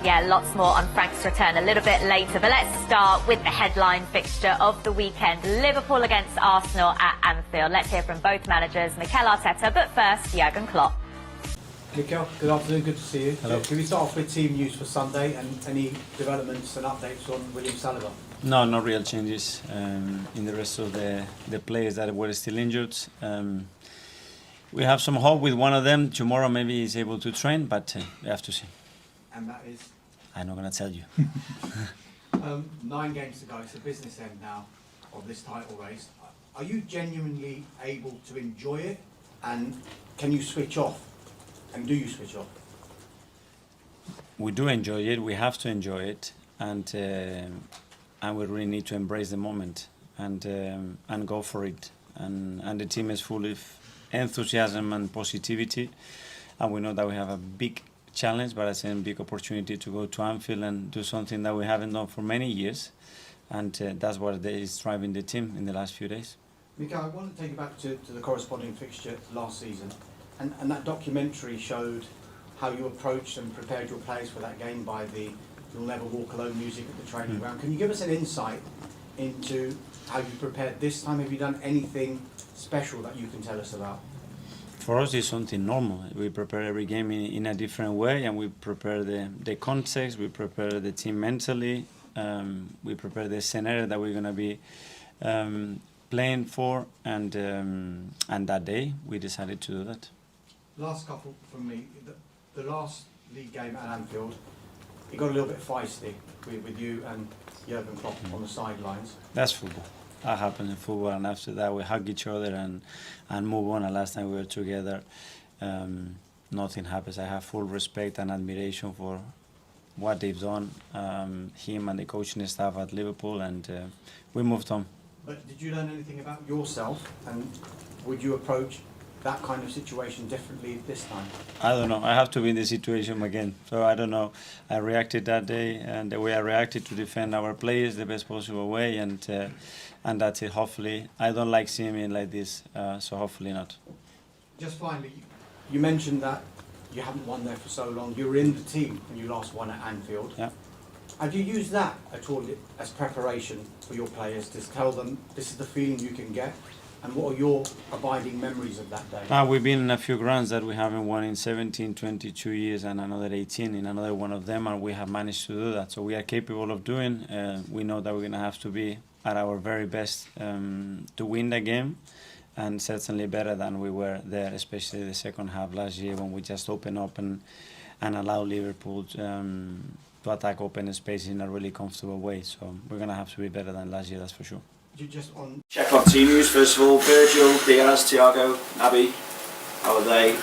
Yeah, lots more on Frank's return a little bit later. But let's start with the headline fixture of the weekend. Liverpool against Arsenal at Anfield. Let's hear from both managers, Mikel Arteta, but first, Jurgen Klopp. Mikel, good afternoon, good to see you. Hello. Can we start off with team news for Sunday and any developments and updates on William Saliba? No, no real changes in the rest of the players that were still injured. We have some hope with one of them. Tomorrow maybe he's able to train, but we have to see. And that is? I'm not going to tell you. 9 games to go, it's the business end now of this title race. Are you genuinely able to enjoy it? And can you switch off? And do you switch off? We do enjoy it, we have to enjoy it, and we really need to embrace the moment and go for it. And the team is full of enthusiasm and positivity, and we know that we have a big challenge, but it's a big opportunity to go to Anfield and do something that we haven't done for many years, and that's what is driving the team in the last few days. Mikel, I want to take you back to the corresponding fixture last season, and that documentary showed how you approached and prepared your players for that game by the "You'll Never Walk Alone" music at the training ground. Can you give us an insight into how you prepared this time? Have you done anything special that you can tell us about? For us, it's something normal. We prepare every game in a different way, and we prepare the context, we prepare the team mentally, we prepare the scenario that we're going to be playing for, and that day we decided to do that. Last couple from me. The last league game at Anfield, it got a little bit feisty with you and Jurgen Klopp on the sidelines. That's football. That happens in football, and after that we hug each other and move on. And last time we were together, nothing happens. I have full respect and admiration for what they've done, him and the coaching staff at Liverpool, and we moved on. But did you learn anything about yourself, and would you approach that kind of situation differently this time? I don't know. I have to be in the situation again. So I don't know. I reacted that day, and the way I reacted to defend our players the best possible way, and that's it. Hopefully, I don't like seeing me like this, so hopefully not. Just finally, you mentioned that you haven't won there for so long. You were in the team when you last won at Anfield. Yeah. Have you used that at all as preparation for your players to tell them this is the feeling you can get? And what are your abiding memories of that day? We've been in a few grounds that we haven't won in 17, 22 years, and another 18 in another one of them, and we have managed to do that. So we are capable of doing. We know that we're going to have to be at our very best to win the game, and certainly better than we were there, especially the second half last year when we just opened up and allowed Liverpool to attack open space in a really comfortable way. So we're going to have to be better than last year, that's for sure. Just on Check on team news first of all. Virgil, Diaz, Thiago, Naby, how are they?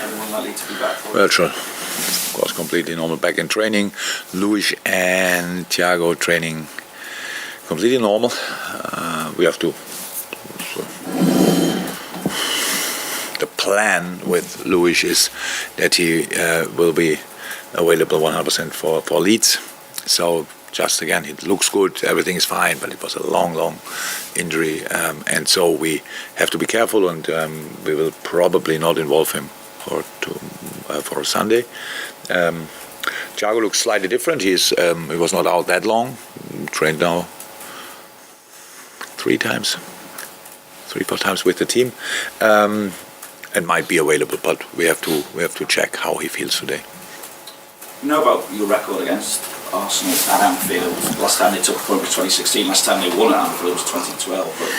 Anyone likely to be back for Well, sure. Of course, completely normal back in training. Luis and Thiago training completely normal. We have to. So, the plan with Luis is that he will be available 100% for Leeds. So. Just again, it looks good, everything is fine, but it was a long injury, and so we have to be careful, and we will probably not involve him for Sunday. Thiago looks slightly different. He was not out that long. Trained now 3-4 times with the team, and might be available, but we have to check how he feels today. You know about your record against Arsenal at Anfield. Last time they took a point was 2016, last time they won at Anfield was 2012. But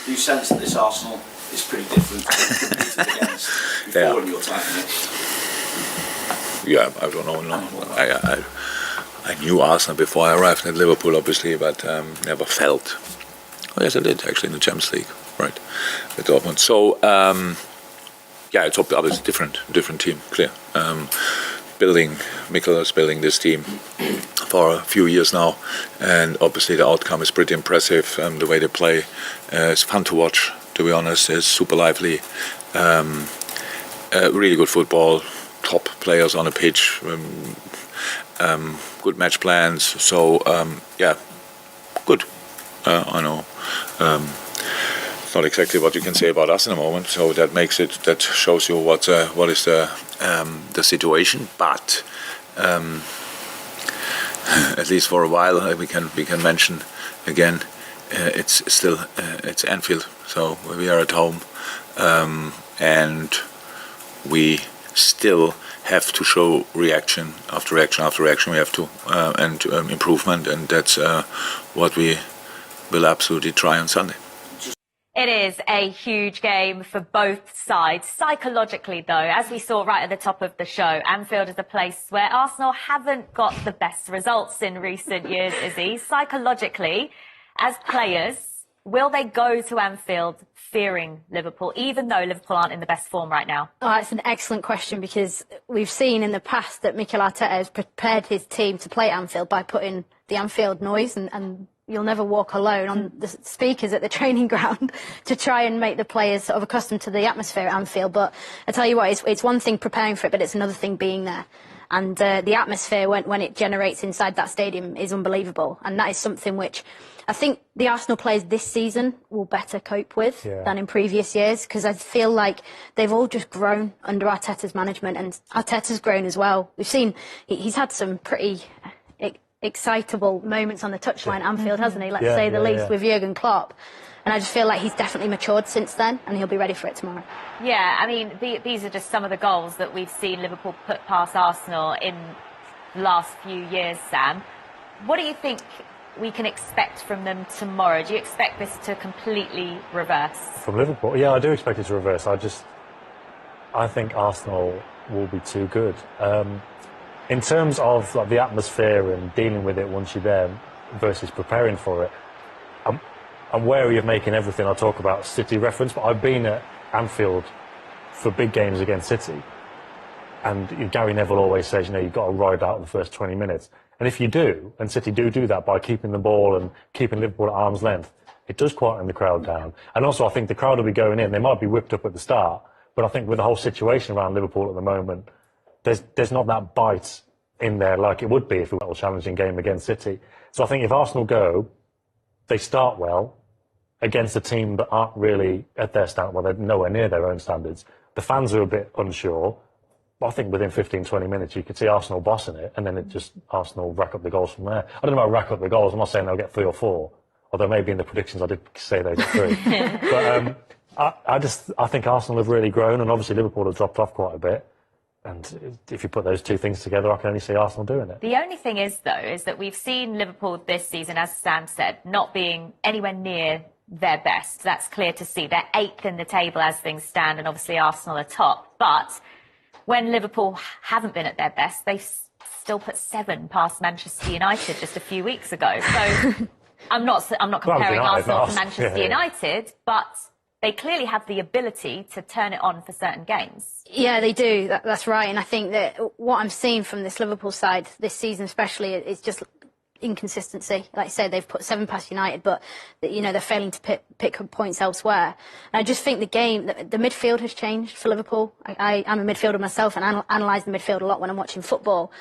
do you sense that this Arsenal is pretty different to what you competed against before in your time in it? Yeah, I don't know. No. I knew Arsenal before I arrived at Liverpool, obviously, but never felt. Oh, yes, I did actually in the Champions League, right, with Dortmund. So yeah, it's obviously different team, clear. Mikel is building this team for a few years now, and obviously the outcome is pretty impressive. The way they play is fun to watch, to be honest. It's super lively, really good football, top players on the pitch, good match plans. So yeah, good. I know. It's not exactly what you can say about us in a moment, so that shows you what is the situation. But at least for a while. We can mention again. It's still it's Anfield, so we are at home, and we still have to show reaction after reaction after reaction. We have to and improvement, and that's what we will absolutely try on Sunday. It is a huge game for both sides. Psychologically, though, as we saw right at the top of the show, Anfield is a place where Arsenal haven't got the best results in recent years, Izzy. Psychologically, as players, will they go to Anfield fearing Liverpool, even though Liverpool aren't in the best form right now? Oh, that's an excellent question, because we've seen in the past that Mikel Arteta has prepared his team to play Anfield by putting the Anfield noise and You'll Never Walk Alone on the speakers at the training ground to try and make the players sort of accustomed to the atmosphere at Anfield. But I tell you what, it's one thing preparing for it, but it's another thing being there. And the atmosphere, when it generates inside that stadium, is unbelievable. And that is something which I think the Arsenal players this season will better cope with than in previous years, because I feel like they've all just grown under Arteta's management, and Arteta's grown as well. We've seen he's had some pretty excitable moments on the touchline at Anfield, hasn't he? Let's say the least, with Jurgen Klopp. And I just feel like he's definitely matured since then, and he'll be ready for it tomorrow. Yeah, I mean, these are just some of the goals that we've seen Liverpool put past Arsenal in the last few years, Sam. What do you think we can expect from them tomorrow? Do you expect this to completely reverse? From Liverpool? Yeah, I do expect it to reverse. I think Arsenal will be too good. In terms of like the atmosphere and dealing with it once you're there versus preparing for it, I'm wary of making everything I talk about City reference, but I've been at Anfield for big games against City, and Gary Neville always says, you've got to ride out the first 20 minutes. And if you do, and City do that by keeping the ball and keeping Liverpool at arm's length, it does quieten the crowd down. And also, I think the crowd will be going in. They might be whipped up at the start, but I think with the whole situation around Liverpool at the moment, there's not that bite in there like it would be if it were a challenging game against City. So I think if Arsenal go, they start well against a team that aren't really at their standard, well, they're nowhere near their own standards. The fans are a bit unsure. But I think within 15, 20 minutes, you could see Arsenal bossing it, and then Arsenal rack up the goals from there. I don't know about rack up the goals. I'm not saying they'll get 3 or 4, although maybe in the predictions I did say they'd get 3. But I think Arsenal have really grown, and obviously Liverpool have dropped off quite a bit. And if you put those two things together, I can only see Arsenal doing it. The only thing is, though, is that we've seen Liverpool this season, as Sam said, not being anywhere near their best. That's clear to see. They're 8th in the table as things stand, and obviously Arsenal are top. But when Liverpool haven't been at their best, they've still put 7 past Manchester United just a few weeks ago. So I'm not comparing Arsenal to Manchester United, but they clearly have the ability to turn it on for certain games. Yeah, they do. That's right. And I think that what I'm seeing from this Liverpool side this season especially is just inconsistency. Like I said, they've put 7 past United, but they're failing to pick up points elsewhere. And I just think the midfield has changed for Liverpool. I'm a midfielder myself, and analyse the midfield a lot when I'm watching football.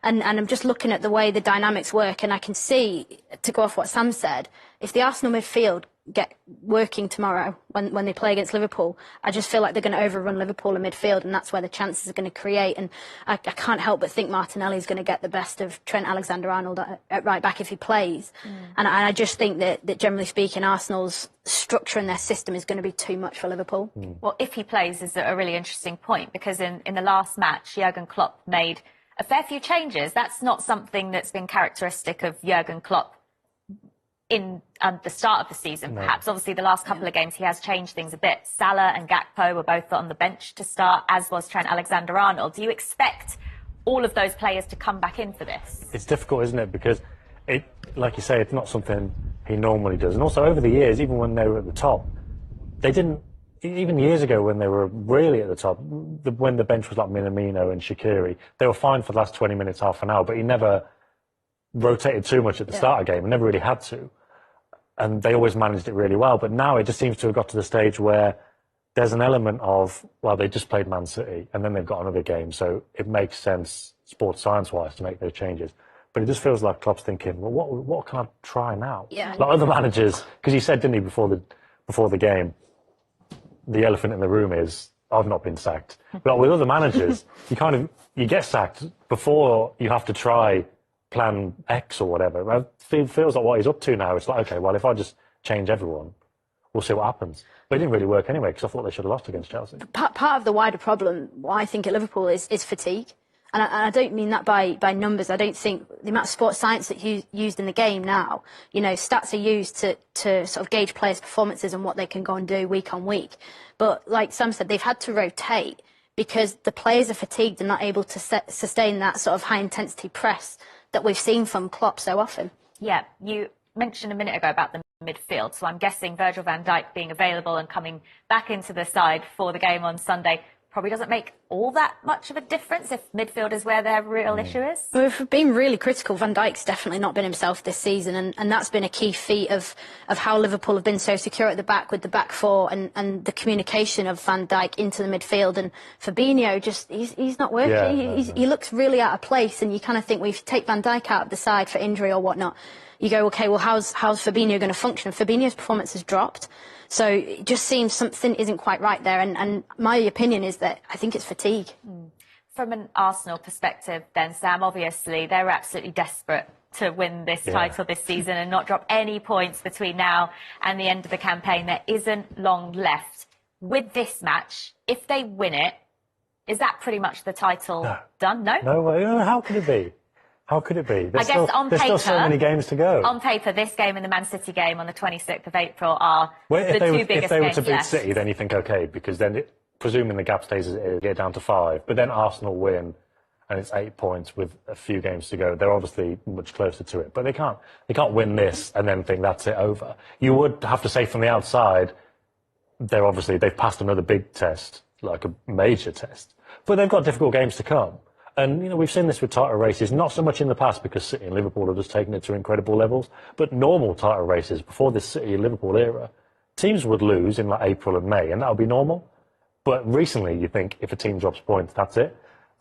And I'm just looking at the way the dynamics work, and I can see, to go off what Sam said, if the Arsenal midfield get working tomorrow when they play against Liverpool, I just feel like they're going to overrun Liverpool in midfield, and that's where the chances are going to create. And I can't help but think Martinelli's going to get the best of Trent Alexander-Arnold at right back if he plays. And I just think that generally speaking, Arsenal's structure in their system is going to be too much for Liverpool. Well, if he plays is a really interesting point, because in the last match, Jurgen Klopp made a fair few changes. That's not something that's been characteristic of Jurgen Klopp in the start of the season, perhaps. Obviously, the last couple of games, he has changed things a bit. Salah and Gakpo were both on the bench to start, as was Trent Alexander-Arnold. Do you expect all of those players to come back in for this? It's difficult, isn't it? Because, like you say, it's not something he normally does. And also, over the years, even when they were at the top, they didn't... Even years ago, when they were really at the top, when the bench was like Minamino and Shaqiri, they were fine for the last 20 minutes, half an hour, but he never rotated too much at the start of the game and never really had to. And they always managed it really well. But now it just seems to have got to the stage where there's an element of, well, they just played Man City and then they've got another game, so it makes sense sports science-wise to make those changes. But it just feels like Klopp's thinking, well, what can I try now? Yeah. Like other managers, because he said, didn't he, before the game, the elephant in the room is, I've not been sacked. But with other managers, you get sacked before you have to try plan X or whatever. It feels like what he's up to now. It's like, okay, well, if I just change everyone, we'll see what happens. But it didn't really work anyway, because I thought they should have lost against Chelsea. Part of the wider problem, what I think at Liverpool, is fatigue. And I don't mean that by numbers. I don't think the amount of sports science that's used in the game now, you know, stats are used to sort of gauge players' performances and what they can go and do week on week. But like Sam said, they've had to rotate because the players are fatigued and not able to sustain that sort of high-intensity press that we've seen from Klopp so often. Yeah, you mentioned a minute ago about the midfield, so I'm guessing Virgil van Dijk being available and coming back into the side for the game on Sunday probably doesn't make all that much of a difference if midfield is where their real issue is? We've been really critical. Van Dijk's definitely not been himself this season, and that's been a key feat of how Liverpool have been so secure at the back with the back four and the communication of Van Dijk into the midfield. And Fabinho, just he's not working. Yeah, He looks really out of place, and you kind of think, well, if you take Van Dijk out of the side for injury or whatnot, you go, okay, well, how's Fabinho going to function? Fabinho's performance has dropped. So it just seems something isn't quite right there. And my opinion is that I think it's fatigue. From an Arsenal perspective then, Sam, obviously they're absolutely desperate to win this title this season and not drop any points between now and the end of the campaign. There isn't long left. With this match, if they win it, is that pretty much the title done? No? No way. How could it be? How could it be? I guess on paper, there's still so many games to go. On paper, this game and the Man City game on the 26th of April are the two biggest If they were to games beat left. City, then you think, okay, because then, presuming the gap stays as it is, get down to 5. But then Arsenal win, and it's 8 points with a few games to go. They're obviously much closer to it. But they can't win this and then think that's it over. You would have to say from the outside, they've passed another big test, like a major test. But they've got difficult games to come. And, you know, we've seen this with title races, not so much in the past because City and Liverpool have just taken it to incredible levels, but normal title races before this City and Liverpool era, teams would lose in like April and May, and that would be normal. But recently, you think if a team drops points, that's it.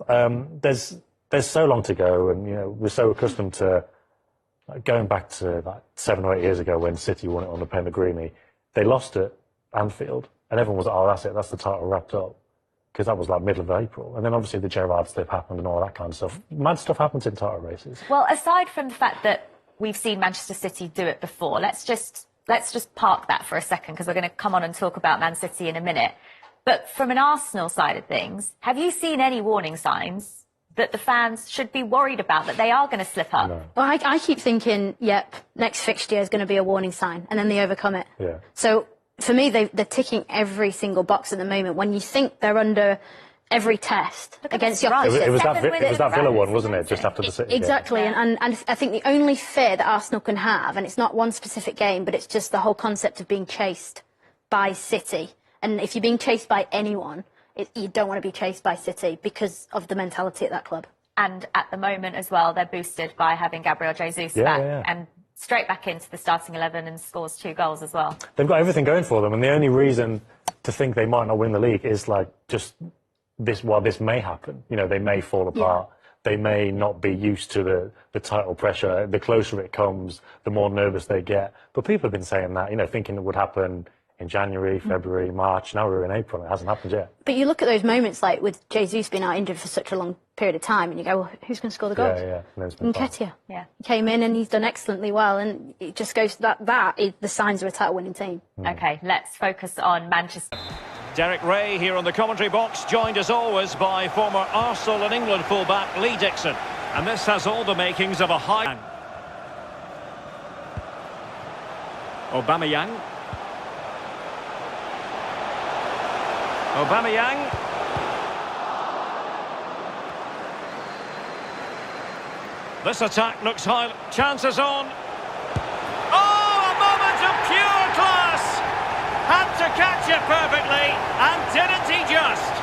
There's so long to go, and, you know, we're so accustomed to going back to like 7 or 8 years ago when City won it on the Pellegrini. They lost at Anfield, and everyone was like, oh, that's it, that's the title wrapped up. Because that was like middle of April. And then obviously the Gerrard slip happened and all that kind of stuff. Mad stuff happens in title races. Well, aside from the fact that we've seen Manchester City do it before, let's just park that for a second because we're going to come on and talk about Man City in a minute. But from an Arsenal side of things, have you seen any warning signs that the fans should be worried about, that they are going to slip up? No. Well, I keep thinking, yep, next fixture is going to be a warning sign, and then they overcome it. Yeah. So for me, they're ticking every single box at the moment. When you think they're under every test against the opposition. It was that Villa one, wasn't it? Just after the City Exactly, game. and I think the only fear that Arsenal can have, and it's not one specific game, but it's just the whole concept of being chased by City. And if you're being chased by anyone, you don't want to be chased by City because of the mentality at that club. And at the moment as well, they're boosted by having Gabriel Jesus back and straight back into the starting 11 and scores 2 goals as well. They've got everything going for them, and the only reason to think they might not win the league is like just this. While this may happen, you know, they may fall apart. They may not be used to the title pressure. The closer it comes, the more nervous they get. But people have been saying that, you know, thinking it would happen in January, February, March. Now we're in April. It hasn't happened yet. But you look at those moments, like with Jesus being out injured for such a long period of time, and you go, well, who's going to score the goals? Nketiah. Yeah. He came in and he's done excellently well, and it just goes to that is the signs of a title-winning team. OK, let's focus on Manchester. Derek Ray here on the commentary box, joined as always by former Arsenal and England fullback Lee Dixon. And this has all the makings of a high... Aubameyang. This attack looks high. Chances on. Oh, a moment of pure class! Had to catch it perfectly, and didn't he just?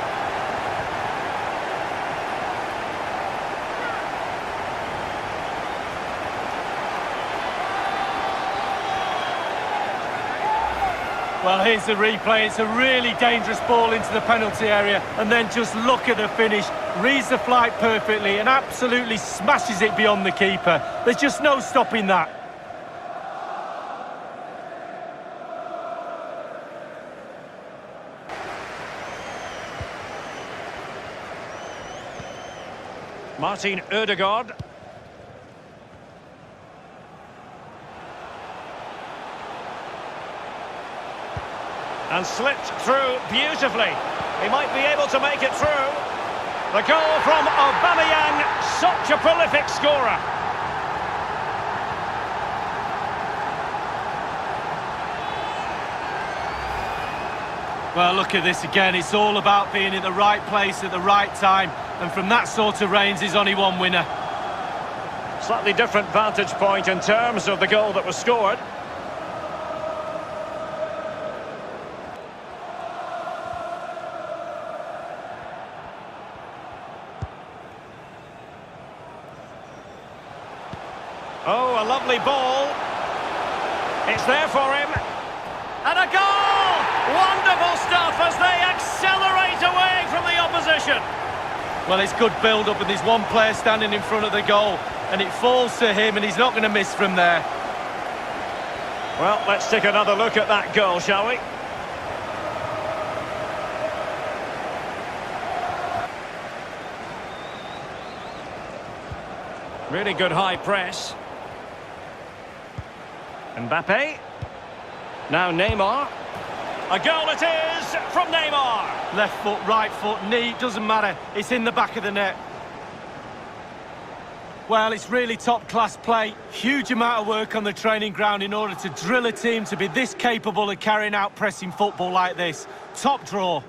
Well, here's the replay. It's a really dangerous ball into the penalty area, and then just look at the finish. Reads the flight perfectly and absolutely smashes it beyond the keeper. There's just no stopping that. Martin Ødegaard. And slipped through beautifully. He might be able to make it through. The goal from Aubameyang, such a prolific scorer. Well, look at this again. It's all about being in the right place at the right time. And from that sort of range, there's only one winner. Slightly different vantage point in terms of the goal that was scored. Oh, a lovely ball. It's there for him. And a goal! Wonderful stuff as they accelerate away from the opposition. Well, it's good build-up, and there's one player standing in front of the goal, and it falls to him, and he's not going to miss from there. Well, let's take another look at that goal, shall we? Really good high press. Mbappe. Now Neymar. A goal it is from Neymar. Left foot, right foot, knee, doesn't matter. It's in the back of the net. Well, it's really top-class play. Huge amount of work on the training ground in order to drill a team to be this capable of carrying out pressing football like this. Top draw.